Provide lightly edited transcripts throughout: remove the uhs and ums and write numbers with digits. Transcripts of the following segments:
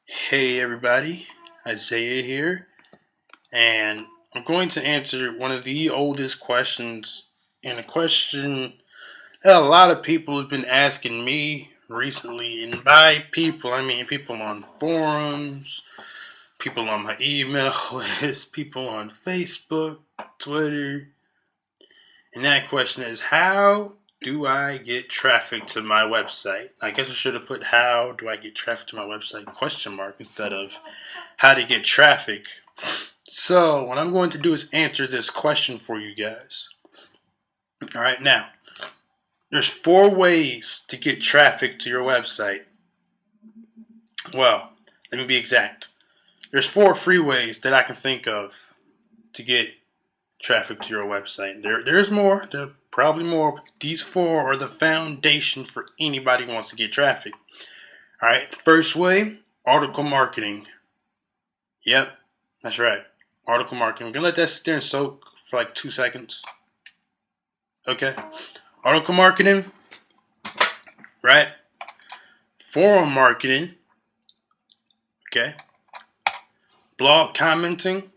Hey everybody, Isaiah here, and I'm going to answer one of the oldest questions, and a question that a lot of people have been asking me recently. And by people, I mean people on forums, people on my email list, people on Facebook, Twitter. And that question is, how do I get traffic to my website? I guess I should have put how do I get traffic to my website question mark instead of how to get traffic. So what I'm going to do is answer this question for you guys. All right, now there's 4 ways to get traffic to your website. Well, let me be exact. There's 4 free ways that I can think of to get traffic to your website. There's more. There's probably more, but these 4 are the foundation for anybody who wants to get traffic. All right, the first way, article marketing. Yep, that's right. Article marketing. We're gonna let that sit there and soak for like 2 seconds. Okay. Article marketing, right? Forum marketing. Okay. Blog commenting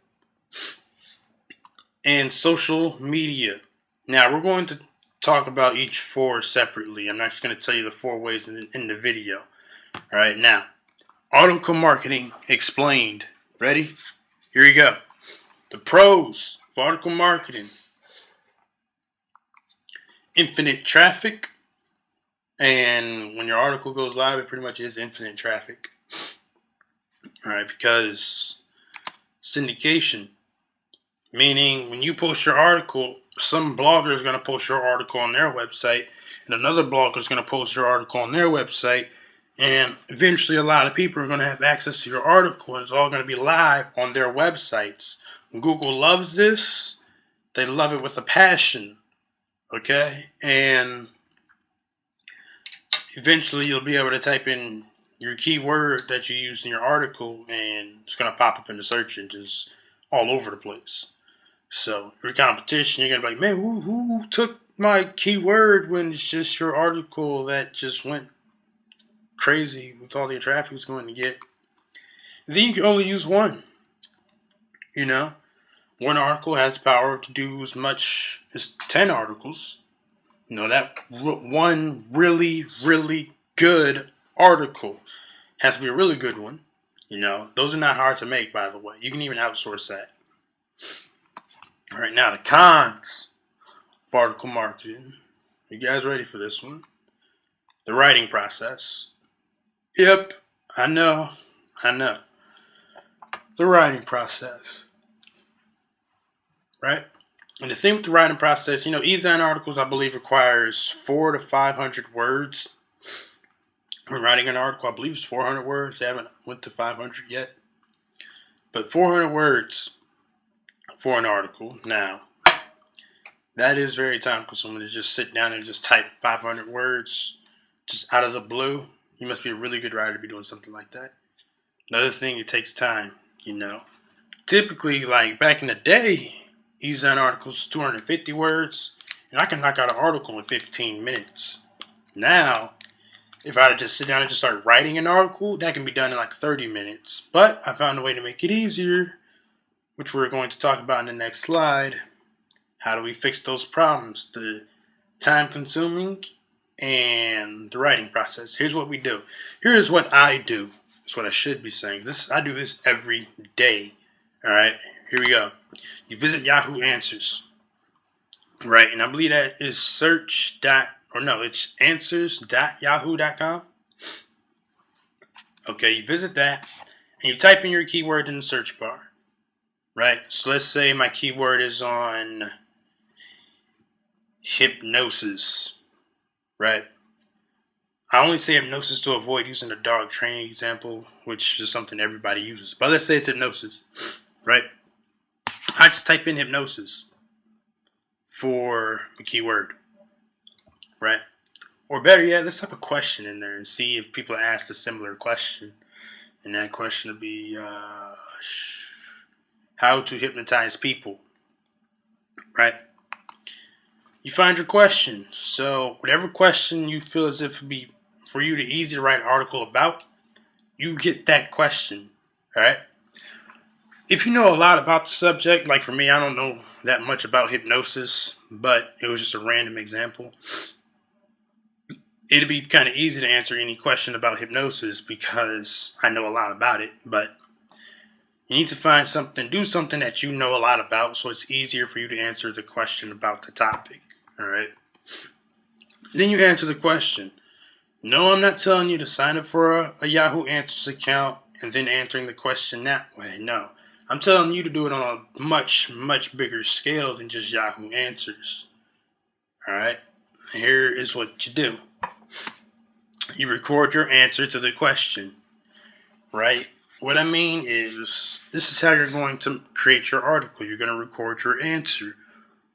and social media. Now we're going to talk about each 4 separately. I'm not just going to tell you the 4 ways in the video. All right, now article marketing explained. Ready? Here you go. The pros for article marketing: infinite traffic, and when your article goes live, it pretty much is infinite traffic. All right, because syndication, meaning when you post your article, some blogger is going to post your article on their website, and another blogger is going to post your article on their website, and eventually a lot of people are going to have access to your article, and it's all going to be live on their websites. Google loves this. They love it with a passion. Okay? And eventually you'll be able to type in your keyword that you used in your article, and it's going to pop up in the search engines all over the place. So your competition, you're going to be like, man, who took my keyword when it's just your article that just went crazy with all the traffic it's going to get? And then you can only use one. You know, one article has the power to do as much as 10 articles. You know, that one really, really good article has to be a really good one. You know, those are not hard to make, by the way. You can even outsource that. All right, now the cons of article marketing. You guys ready for this one? The writing process. Yep, I know. The writing process. Right? And the thing with the writing process, you know, e-sign articles, I believe, requires 400 to 500 words. When writing an article, I believe it's 400 words. They haven't went to 500 yet. But 400 words for an article. Now, that is very time consuming to just sit down and just type 500 words just out of the blue. You must be a really good writer to be doing something like that. Another thing, it takes time, you know. Typically, like back in the day, e-sign articles 250 words, and I can knock out an article in 15 minutes. Now, if I just sit down and just start writing an article, that can be done in like 30 minutes. But I found a way to make it easier, which we're going to talk about in the next slide. How do we fix those problems? The time consuming and the writing process. Here's what we do. Here's what I do. That's what I should be saying. I do this every day. All right, here we go. You visit Yahoo Answers, right? And I believe that is it's answers.yahoo.com. Okay, you visit that, and you type in your keyword in the search bar, right? So let's say my keyword is on hypnosis, right? I only say hypnosis to avoid using a dog training example, which is something everybody uses. But let's say it's hypnosis, right? I just type in hypnosis for the keyword, right? Or better yet, let's type a question in there and see if people ask a similar question. And that question would be, how to hypnotize people, right? You find your question. So whatever question you feel as if it would be for you to easy to write an article about, you get that question, right? If you know a lot about the subject, like for me, I don't know that much about hypnosis, but it was just a random example. It'd be kind of easy to answer any question about hypnosis because I know a lot about it, but you need to find something, do something that you know a lot about so it's easier for you to answer the question about the topic, all right? Then you answer the question. No, I'm not telling you to sign up for a Yahoo Answers account and then answering the question that way. No. I'm telling you to do it on a much, much bigger scale than just Yahoo Answers. Alright? Here is what you do. You record your answer to the question. Right? What I mean is, this is how you're going to create your article. You're going to record your answer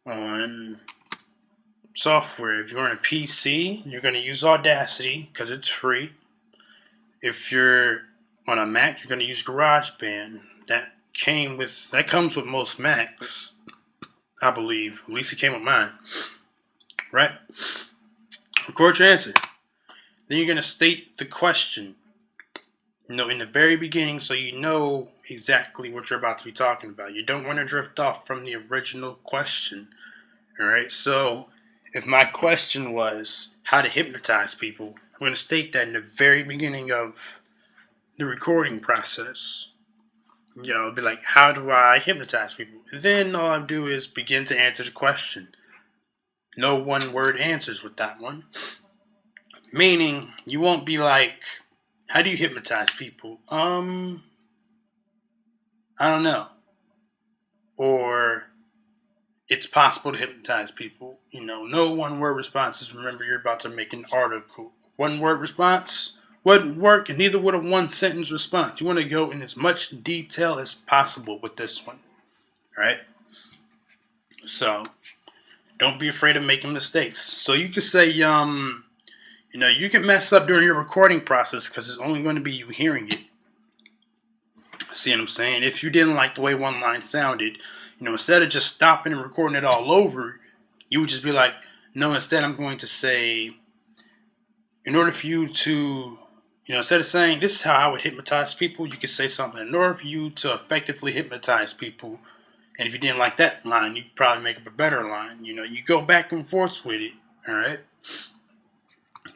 on software. If you're on a PC, you're going to use Audacity because it's free. If you're on a Mac, you're going to use GarageBand. That comes with most Macs, I believe. At least it came with mine. Right? Record your answer. Then you're going to state the question, in the very beginning, so you know exactly what you're about to be talking about. You don't want to drift off from the original question. All right? So if my question was how to hypnotize people, I'm going to state that in the very beginning of the recording process. It'd be like, how do I hypnotize people? Then all I do is begin to answer the question. No one word answers with that one. Meaning, you won't be like, how do you hypnotize people? I don't know. Or, it's possible to hypnotize people. No one word responses. Remember, you're about to make an article. One word response wouldn't work, and neither would a one sentence response. You want to go in as much detail as possible with this one. Alright? So, don't be afraid of making mistakes. So you can say, you can mess up during your recording process because it's only going to be you hearing it. See what I'm saying? If you didn't like the way one line sounded, instead of just stopping and recording it all over, you would just be like, no, instead I'm going to say, in order for you to, instead of saying, this is how I would hypnotize people, you could say something. In order for you to effectively hypnotize people, and if you didn't like that line, you'd probably make up a better line. You go back and forth with it, all right?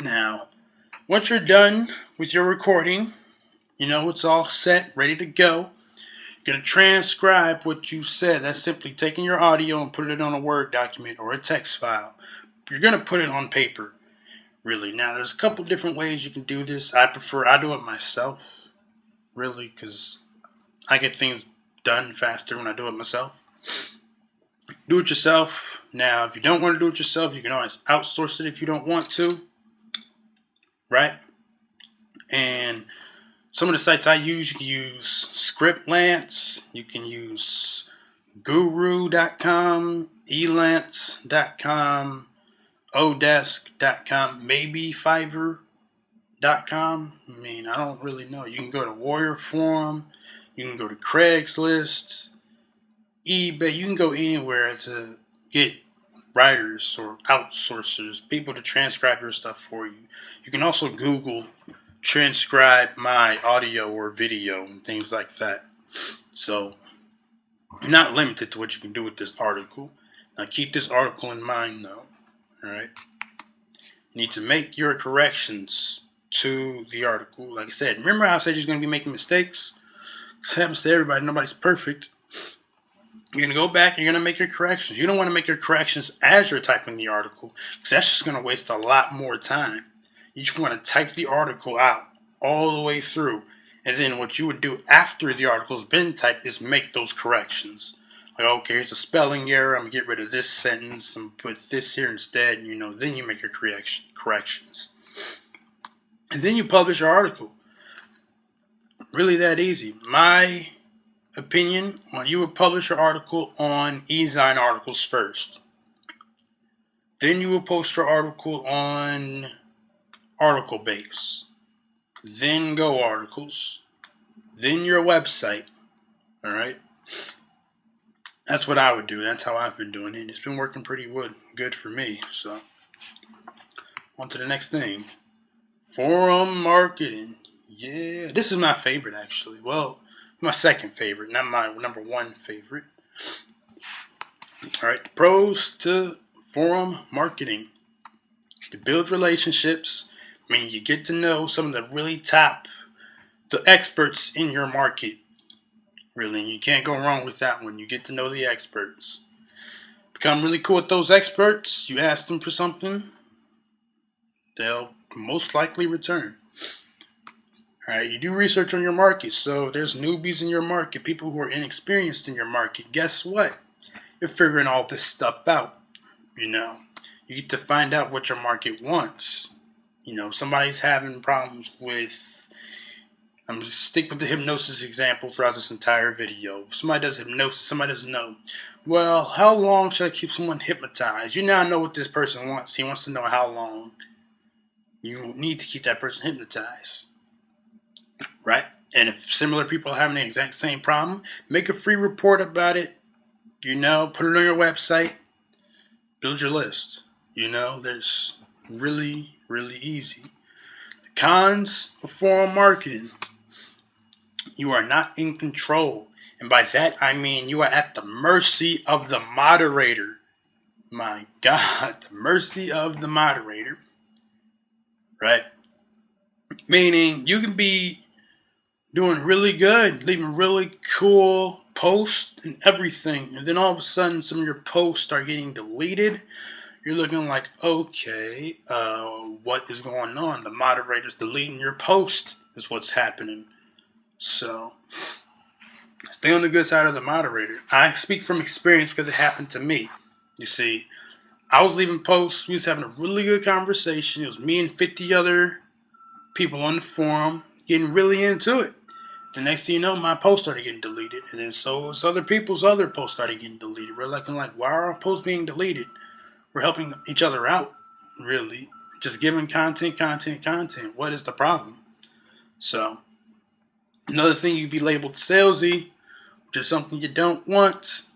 Now, once you're done with your recording, it's all set, ready to go. You're going to transcribe what you said. That's simply taking your audio and putting it on a Word document or a text file. You're going to put it on paper, really. Now, there's a couple different ways you can do this. I do it myself, really, because I get things done faster when I do it myself. Do it yourself. Now, if you don't want to do it yourself, you can always outsource it if you don't want to. Right? And some of the sites I use, you can use Scriptlance, you can use Guru.com, Elance.com, Odesk.com, maybe Fiverr.com. I don't really know. You can go to Warrior Forum, you can go to Craigslist, eBay. You can go anywhere to get writers or outsourcers, people to transcribe your stuff for you. You can also Google transcribe my audio or video and things like that. So you're not limited to what you can do with this article. Now keep this article in mind though. Alright? You need to make your corrections to the article. Like I said, remember how I said you're going to be making mistakes? This happens to everybody. Nobody's perfect. You're going to go back and you're going to make your corrections. You don't want to make your corrections as you're typing the article, because that's just going to waste a lot more time. You just want to type the article out all the way through. And then what you would do after the article's been typed is make those corrections. Like, okay, here's a spelling error. I'm going to get rid of this sentence and put this here instead. Then you make your corrections. And then you publish your article. Really that easy. My opinion, when you would publish your article on eZine Articles first. Then you will post your article on Article Base. Then Go Articles. Then your website. Alright? That's what I would do. That's how I've been doing it. It's been working pretty good for me. So, on to the next thing. Forum marketing. Yeah, this is my favorite actually. Well, my second favorite, not my number one favorite. All right, pros to forum marketing. You build relationships. I mean, you get to know some of the really top, the experts in your market. Really, you can't go wrong with that one. You get to know the experts. Become really cool with those experts. You ask them for something, they'll most likely return. Alright, you do research on your market. So if there's newbies in your market, people who are inexperienced in your market, guess what? You're figuring all this stuff out. You get to find out what your market wants. Somebody's having problems with, I'm just stick with the hypnosis example throughout this entire video. If somebody does hypnosis, somebody doesn't know. Well, how long should I keep someone hypnotized? You now know what this person wants. He wants to know how long you need to keep that person hypnotized. Right? And if similar people are having the exact same problem, make a free report about it. Put it on your website. Build your list. There's really, really easy. The cons of forum marketing. You are not in control. And by that, I mean you are at the mercy of the moderator. My God, the mercy of the moderator. Right? Meaning you can be doing really good, leaving really cool posts and everything. And then all of a sudden, some of your posts start getting deleted. You're looking like, okay, what is going on? The moderator's deleting your post is what's happening. So, stay on the good side of the moderator. I speak from experience because it happened to me. You see, I was leaving posts. We was having a really good conversation. It was me and 50 other people on the forum getting really into it. The next thing you know, my post started getting deleted. And then so was other people's other posts started getting deleted. We're looking like, why are our posts being deleted? We're helping each other out, really. Just giving content. What is the problem? So, another thing, you'd be labeled salesy, which is something you don't want.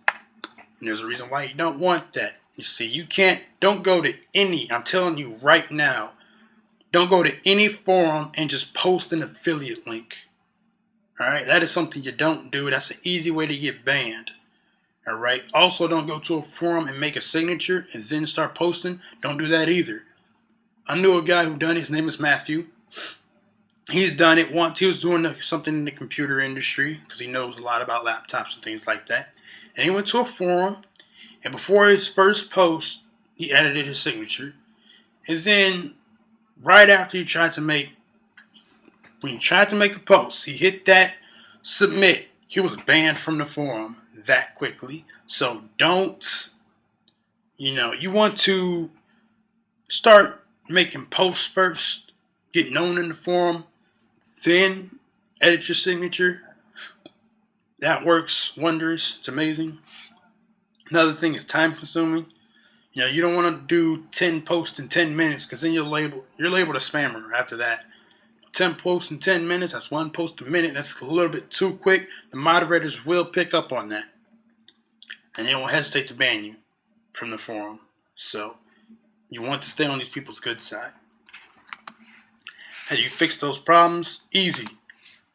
And there's a reason why you don't want that. You see, don't go to I'm telling you right now, don't go to any forum and just post an affiliate link. Alright, that is something you don't do. That's an easy way to get banned. Alright, also don't go to a forum and make a signature and then start posting. Don't do that either. I knew a guy who done it. His name is Matthew. He's done it once. He was doing something in the computer industry because he knows a lot about laptops and things like that. And he went to a forum, and before his first post, he edited his signature. And then, right after when he tried to make a post, he hit that submit. He was banned from the forum that quickly. So don't, you want to start making posts first, get known in the forum, then edit your signature. That works wonders. It's amazing. Another thing is time consuming. You don't want to do 10 posts in 10 minutes because then you're labeled a spammer after that. 10 posts in 10 minutes, that's one post a minute. That's a little bit too quick. The moderators will pick up on that. And they won't hesitate to ban you from the forum. So, you want to stay on these people's good side. How do you fix those problems? Easy.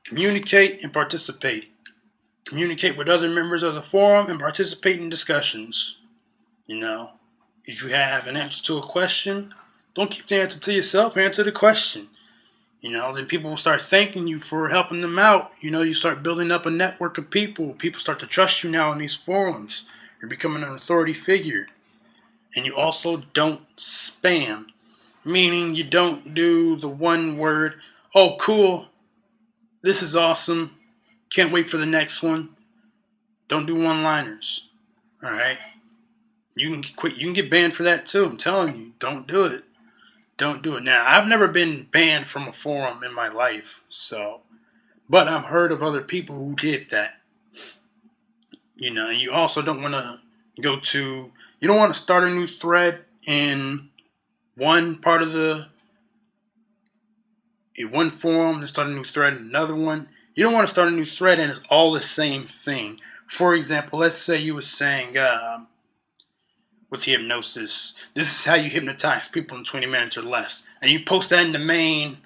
Communicate and participate. Communicate with other members of the forum and participate in discussions. If you have an answer to a question, don't keep the answer to yourself. Answer the question. Then people will start thanking you for helping them out. You start building up a network of people. People start to trust you now in these forums. You're becoming an authority figure. And you also don't spam. Meaning you don't do the one word, oh, cool, this is awesome, can't wait for the next one. Don't do one-liners. Alright? You can quit. You can get banned for that too. I'm telling you, don't do it. Don't do it. Now, I've never been banned from a forum in my life, but I've heard of other people who did that. You also don't want to you don't want to start a new thread in one part of one forum, then start a new thread in another one. You don't want to start a new thread and it's all the same thing. For example, let's say you were saying, with hypnosis, this is how you hypnotize people in 20 minutes or less. And you post that in the main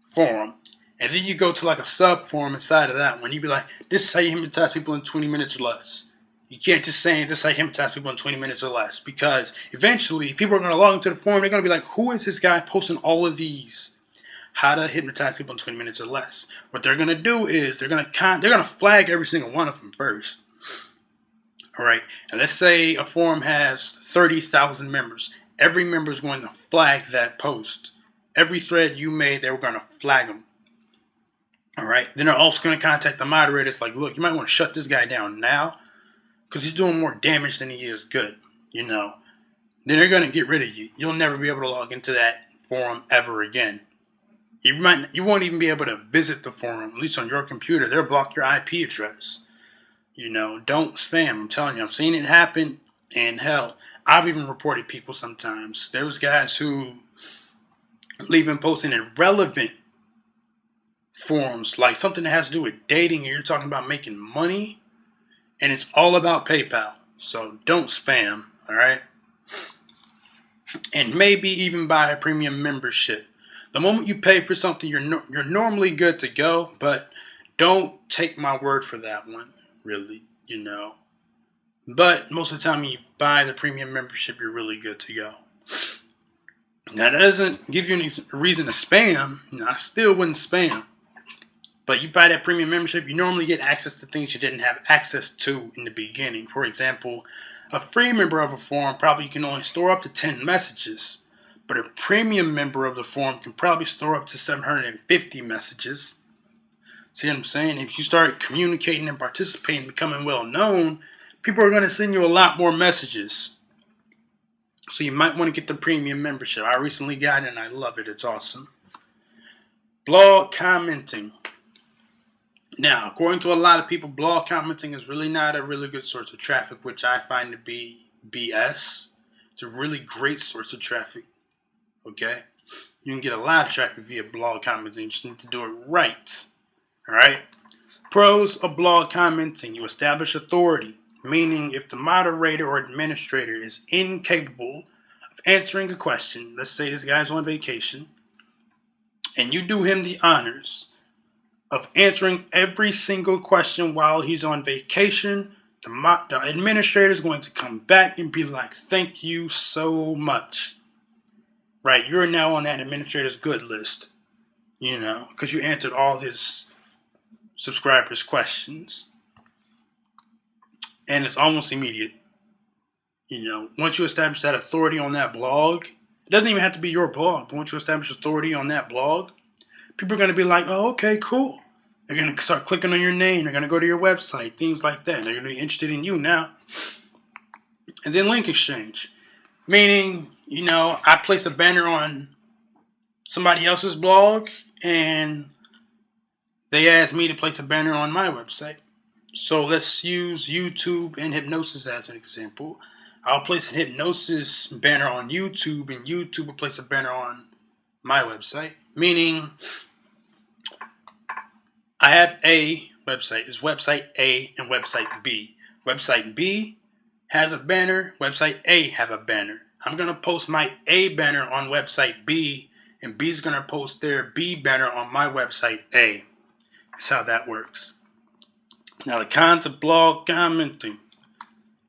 forum. And then you go to like a sub forum inside of that one. You be like, this is how you hypnotize people in 20 minutes or less. You can't just say this is how you hypnotize people in 20 minutes or less. Because eventually people are going to log into the forum. They're going to be like, who is this guy posting all of these? How to hypnotize people in 20 minutes or less. What they're going to do is they're going to flag every single one of them first. All right. And let's say a forum has 30,000 members. Every member is going to flag that post. Every thread you made, they were going to flag them. All right. Then they're also going to contact the moderators like, look, you might want to shut this guy down now because he's doing more damage than he is good. Then they're going to get rid of you. You'll never be able to log into that forum ever again. You won't even be able to visit the forum, at least on your computer. They'll block your IP address. Don't spam. I'm telling you, I've seen it happen. And hell, I've even reported people sometimes. There's guys who leave and posting irrelevant forums, like something that has to do with dating, and you're talking about making money, and it's all about PayPal. So don't spam, all right? And maybe even buy a premium membership. The moment you pay for something, you're normally good to go, but don't take my word for that one, really, But most of the time you buy the premium membership, you're really good to go. Now, that doesn't give you any reason to spam. I still wouldn't spam. But you buy that premium membership, you normally get access to things you didn't have access to in the beginning. For example, a free member of a forum probably can only store up to 10 messages. But a premium member of the forum can probably store up to 750 messages. See what I'm saying? If you start communicating and participating, becoming well known, people are going to send you a lot more messages. So you might want to get the premium membership. I recently got it and I love it. It's awesome. Blog commenting. Now, according to a lot of people, blog commenting is really not a really good source of traffic, which I find to be BS. It's a really great source of traffic. Okay? You can get a lot of traffic via blog commenting. You just need to do it right. Alright? Pros of blog commenting. You establish authority. Meaning, if the moderator or administrator is incapable of answering a question, let's say this guy's on vacation, and you do him the honors of answering every single question while he's on vacation, the administrator is going to come back and be like, thank you so much. Right? You're now on that administrator's good list, because you answered all his subscribers' questions. And it's almost immediate. Once you establish that authority on that blog, it doesn't even have to be your blog, but once you establish authority on that blog, people are going to be like, oh, okay, cool. They're going to start clicking on your name. They're going to go to your website, things like that. They're going to be interested in you now. And then link exchange. Meaning, I place a banner on somebody else's blog, and they ask me to place a banner on my website. So let's use YouTube and hypnosis as an example. I'll place a hypnosis banner on YouTube, and YouTube will place a banner on my website. Meaning, I have a website. It's website A and website B. Website B has a banner. Website A have a banner. I'm going to post my A banner on website B, and B's going to post their B banner on my website A. That's how that works. Now, the cons of blog commenting.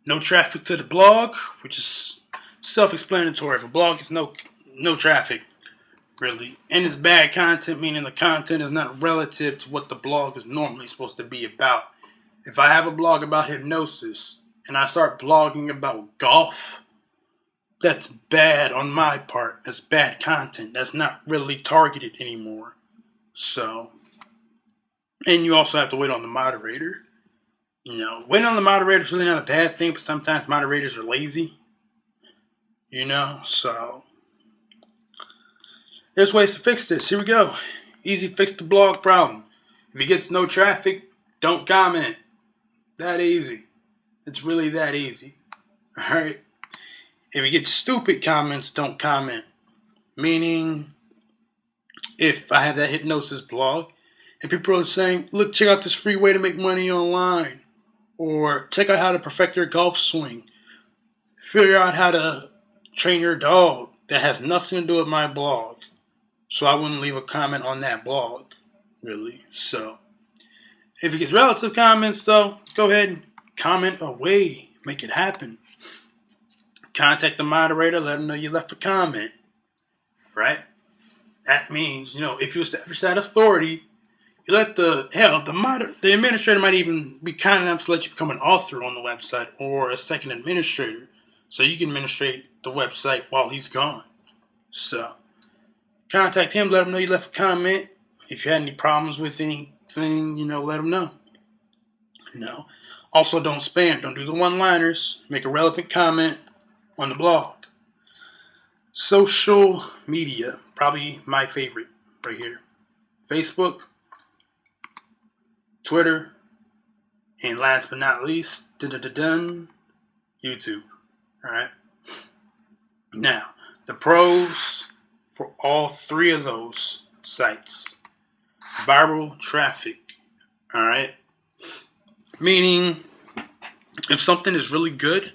No traffic to the blog, which is self-explanatory. If a blog is no traffic, really. And it's bad content, meaning the content is not relative to what the blog is normally supposed to be about. If I have a blog about hypnosis and I start blogging about golf, that's bad on my part. That's bad content. That's not really targeted anymore. So, and you also have to wait on the moderator. Waiting on the moderator is really not a bad thing, but sometimes moderators are lazy. So there's ways to fix this. Here we go. Easy fix the blog problem. If it gets no traffic, don't comment. That easy. It's really that easy. Alright? If you get stupid comments, don't comment. Meaning, if I have that hypnosis blog, and people are saying, look, check out this free way to make money online. Or check out how to perfect your golf swing. Figure out how to train your dog. That has nothing to do with my blog. So I wouldn't leave a comment on that blog. really. So if it gets relative comments, though, go ahead and comment away. Make it happen. Contact the moderator. Let them know you left a comment. Right? That means, if you establish that authority, you let the administrator might even be kind enough to let you become an author on the website or a second administrator so you can administrate the website while he's gone. So contact him, let him know you left a comment. If you had any problems with anything, let him know. Also, don't spam. Don't do the one-liners. Make a relevant comment on the blog. Social media, probably my favorite right here. Facebook, Twitter, and last but not least, YouTube. Alright? Now, the pros for all three of those sites. Viral traffic. Alright? Meaning, if something is really good,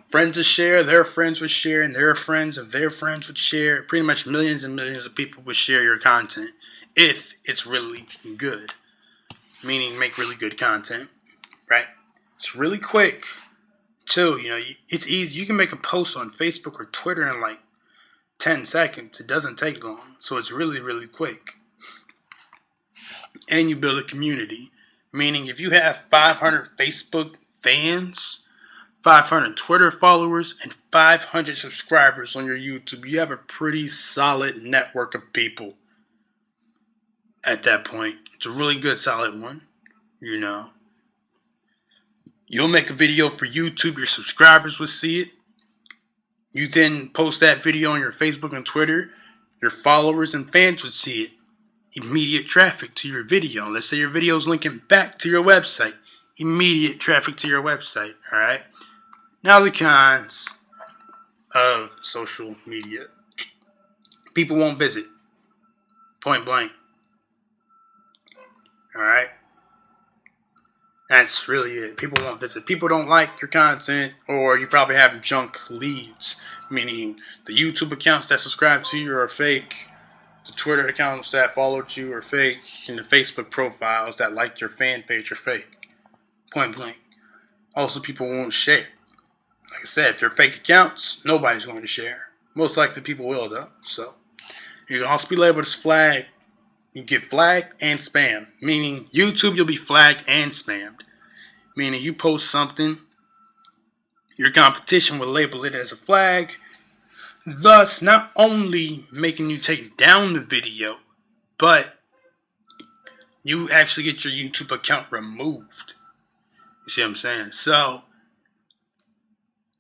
friends would share, their friends would share, and their friends of their friends would share. Pretty much millions and millions of people would share your content if it's really good. Meaning, make really good content, right? It's really quick, too. It's easy. You can make a post on Facebook or Twitter in like 10 seconds. It doesn't take long, so it's really, really quick. And you build a community. Meaning, if you have 500 Facebook fans, 500 Twitter followers, and 500 subscribers on your YouTube, you have a pretty solid network of people at that point. It's a really good, solid one, You'll make a video for YouTube, your subscribers will see it. You then post that video on your Facebook and Twitter, your followers and fans would see it. Immediate traffic to your video. Let's say your video is linking back to your website. Immediate traffic to your website, alright? Now the cons of social media. People won't visit. Point blank. Alright? That's really it. People won't visit. People don't like your content, or you probably have junk leads. Meaning the YouTube accounts that subscribe to you are fake. The Twitter accounts that followed you are fake. And the Facebook profiles that liked your fan page are fake. Point blank. Also, people won't share. Like I said, if they're fake accounts, nobody's going to share. Most likely people will, though. So, you can also be labeled as flagged. You get flagged and spammed. Meaning, YouTube, you'll be flagged and spammed. Meaning, you post something, your competition will label it as a flag, thus not only making you take down the video, but you actually get your YouTube account removed. You see what I'm saying? So,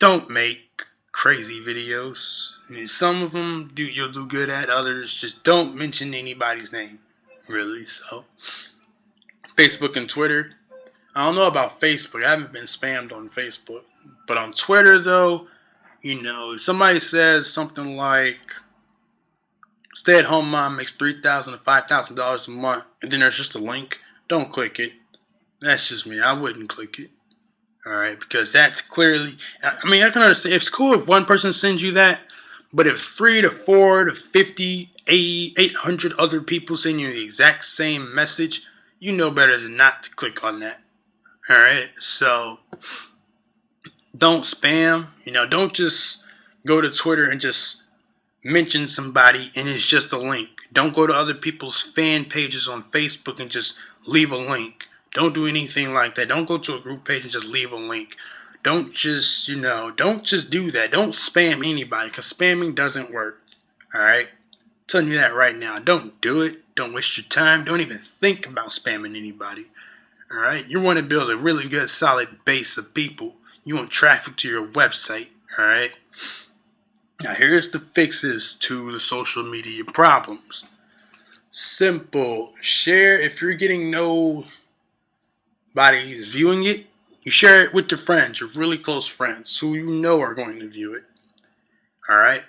don't make crazy videos. Some of them you'll do good at, others just don't mention anybody's name, really. So, Facebook and Twitter. I don't know about Facebook. I haven't been spammed on Facebook. But on Twitter, though, if somebody says something like, stay-at-home mom makes $3,000 to $5,000 a month, and then there's just a link, don't click it. That's just me. I wouldn't click it. Alright, because that's clearly, I can understand, it's cool if one person sends you that, but if 3 to 4 to 50, 80, 800 other people send you the exact same message, you know better than not to click on that. Alright, so don't spam. Don't just go to Twitter and just mention somebody and it's just a link. Don't go to other people's fan pages on Facebook and just leave a link. Don't do anything like that. Don't go to a group page and just leave a link. Don't just do that. Don't spam anybody, because spamming doesn't work. Alright? I'm telling you that right now. Don't do it. Don't waste your time. Don't even think about spamming anybody. Alright? You want to build a really good, solid base of people. You want traffic to your website. Alright? Now, here's the fixes to the social media problems. Simple. Share. If you're getting nobody's viewing it, you share it with your friends, your really close friends, who you know are going to view it. Alright?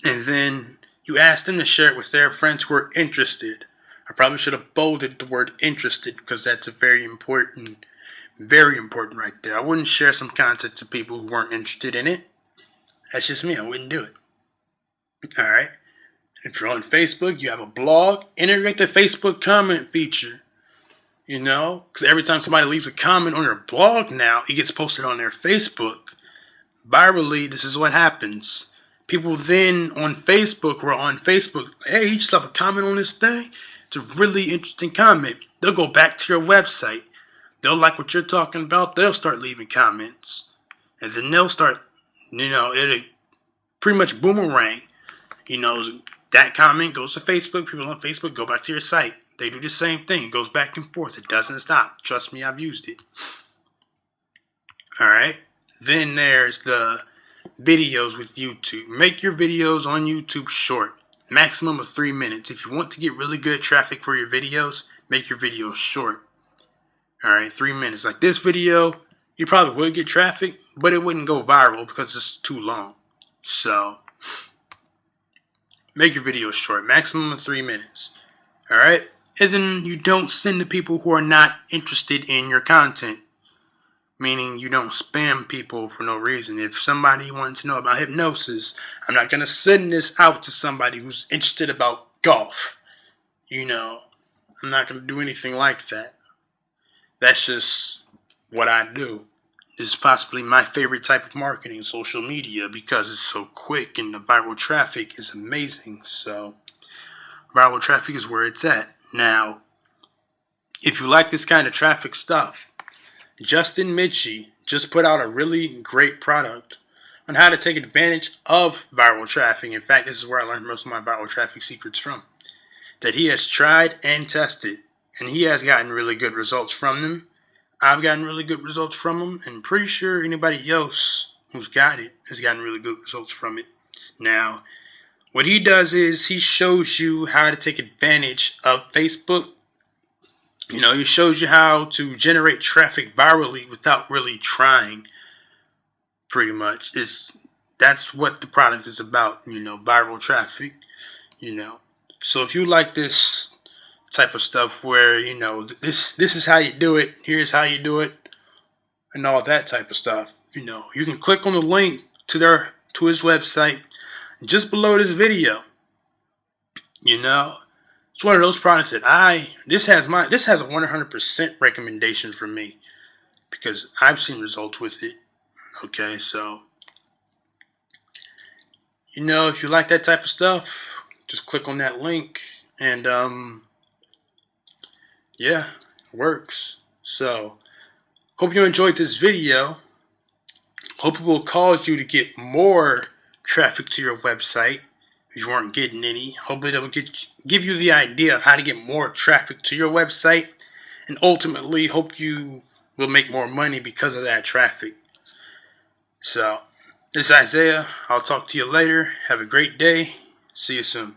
And then you ask them to share it with their friends who are interested. I probably should have bolded the word interested, because that's a very important right there. I wouldn't share some content to people who weren't interested in it. That's just me. I wouldn't do it. Alright? If you're on Facebook, you have a blog, integrate the Facebook comment feature. You know, because every time somebody leaves a comment on your blog now, it gets posted on their Facebook. Virally, this is what happens. People then on Facebook were on Facebook, hey, you just left a comment on this thing. It's a really interesting comment. They'll go back to your website. They'll like what you're talking about. They'll start leaving comments. And then they'll start, it'll pretty much boomerang. That comment goes to Facebook. People on Facebook go back to your site. They do the same thing. It goes back and forth. It doesn't stop. Trust me, I've used it. Alright. Then there's the videos with YouTube. Make your videos on YouTube short. Maximum of 3 minutes. If you want to get really good traffic for your videos, make your videos short. Alright, 3 minutes. Like this video, you probably would get traffic, but it wouldn't go viral because it's too long. So, make your videos short. Maximum of 3 minutes. Alright? And then you don't send to people who are not interested in your content. Meaning you don't spam people for no reason. If somebody wants to know about hypnosis, I'm not going to send this out to somebody who's interested about golf. I'm not going to do anything like that. That's just what I do. This is possibly my favorite type of marketing, social media, because it's so quick and the viral traffic is amazing. So, viral traffic is where it's at. Now, if you like this kind of traffic stuff, Justin Mitchie just put out a really great product on how to take advantage of viral traffic. In fact, this is where I learned most of my viral traffic secrets from. That he has tried and tested, and he has gotten really good results from them. I've gotten really good results from them, and pretty sure anybody else who's got it has gotten really good results from it. Now, what he does is he shows you how to take advantage of Facebook. He shows you how to generate traffic virally without really trying, pretty much. That's what the product is about, viral traffic, So if you like this type of stuff where, this is how you do it, here's how you do it, and all that type of stuff, you can click on the link to his website just below this video, It's one of those products that this has a 100% recommendation from me because I've seen results with it. Okay, so if you like that type of stuff, just click on that link and yeah, it works. So hope you enjoyed this video. Hope it will cause you to get more traffic to your website. If you weren't getting any, hopefully that will give you the idea of how to get more traffic to your website, and ultimately hope you will make more money because of that traffic. So, this is Isaiah. I'll talk to you later. Have a great day. See you soon.